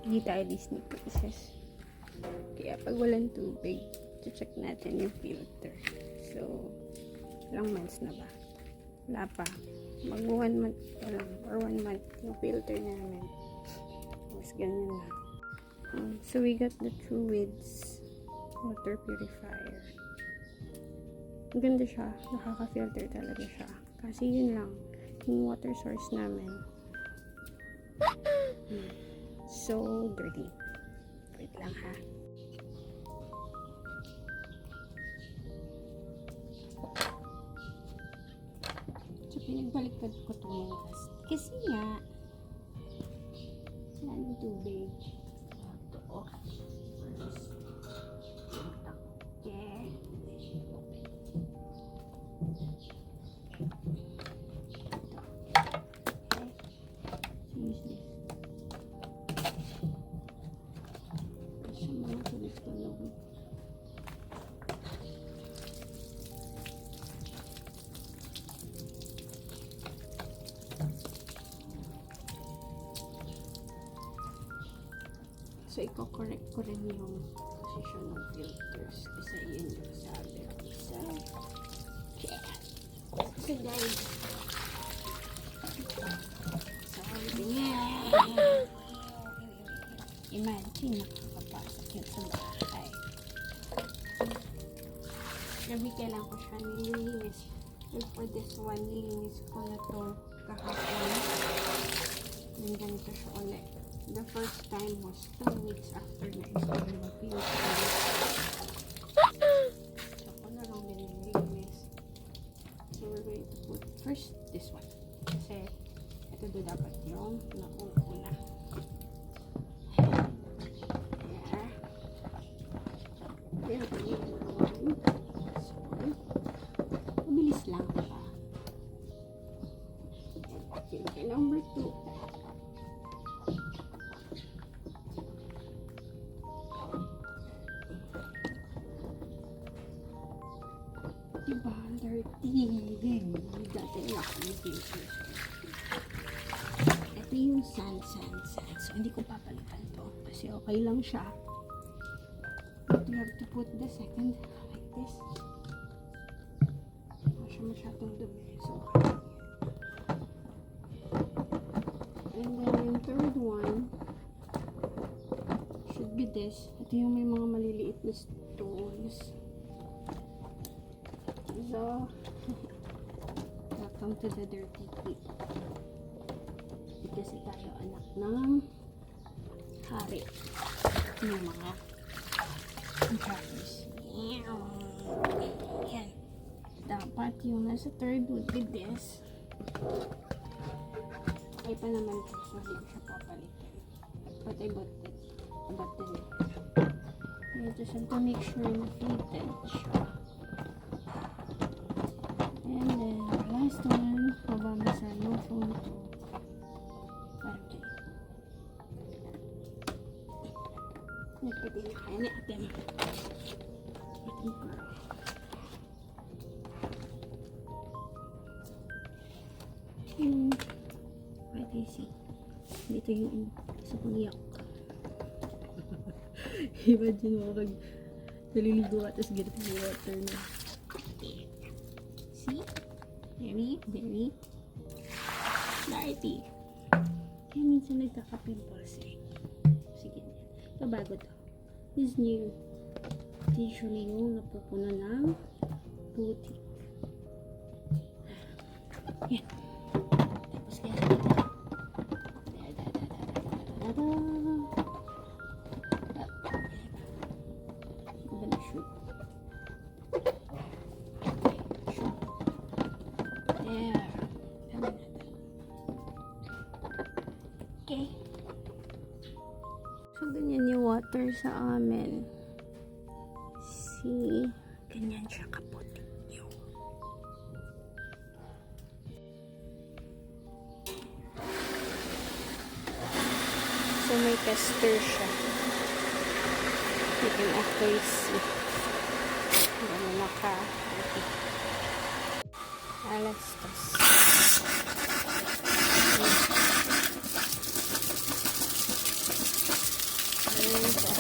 Hindi tayo Disney princess. Kaya pag walang tubig, check natin yung filter. So, ilang months na ba? Wala pa. Mag 1 month pa lang, or 1 month yung filter namin. Tapos ganyan na. So, we got the Truids water purifier. Ang ganda siya. Nakaka-filter talaga siya. Kasi yun lang, yung water source namin. So dirty. Wait lang ha. So, pinagbaliktad ko itong last. Kasi nga, wala ng tubig. Ito, oh. Okay. Use this. Sa mga tunog-tunog. So, i-correct ko rin yung position ng filters kasi yun yung sabi ko sa chat. So, guys, sabi niya, imagine nakakapasok yun sa bahay. Gabi kailan ko siya nilinis. And for this one, nilinis ko na to kahapon. And ganito siya ulit. The first time was 2 weeks after na-install yung filter. So, ako na lang din nilinis. So, we're going to put first this one. Kasi, ito do dapat yung nauuna. Yeah. Then, so, mabilis lang siya. Okay, number 2. Diba? Dirty. Dati lang yung filters. Ito yung sand. So, hindi ko papalitan to. Kasi okay lang siya. But you have to put the second like this. Hindi siya masyadong dumi. So, and then yung third one should be this. Ito yung may mga maliliit na stones. So, welcome to the dirty people. Kasi tayo anak ng hari. Yung mga drivers. Yan. Dapat yung nasa third would be this. Okay pa naman ito. So, hindi ko siya papalitin. But I bought it. I just have to make sure na fitted siya. And then, the last one, mababasa yung phone ko. Okay. Nagpati na kaya ni ate. Ating girl. What I see? Dito yung isa kong yak. Imagine mo pag naliligo ka tapos ganito yung water na. See? Very dirty. Kaya minsan nagkaka-pimples eh. Sige. Ito bago to. This new. Usually yung napupuno ng putik. Yan. Tapos kaya shoot. There. Okay. So, ganyan yung water sa amin. See? Ganyan siya kaputi nyo. So, may tester siya. You can actually see. Ganyan naka-puti. Let's test. Ito.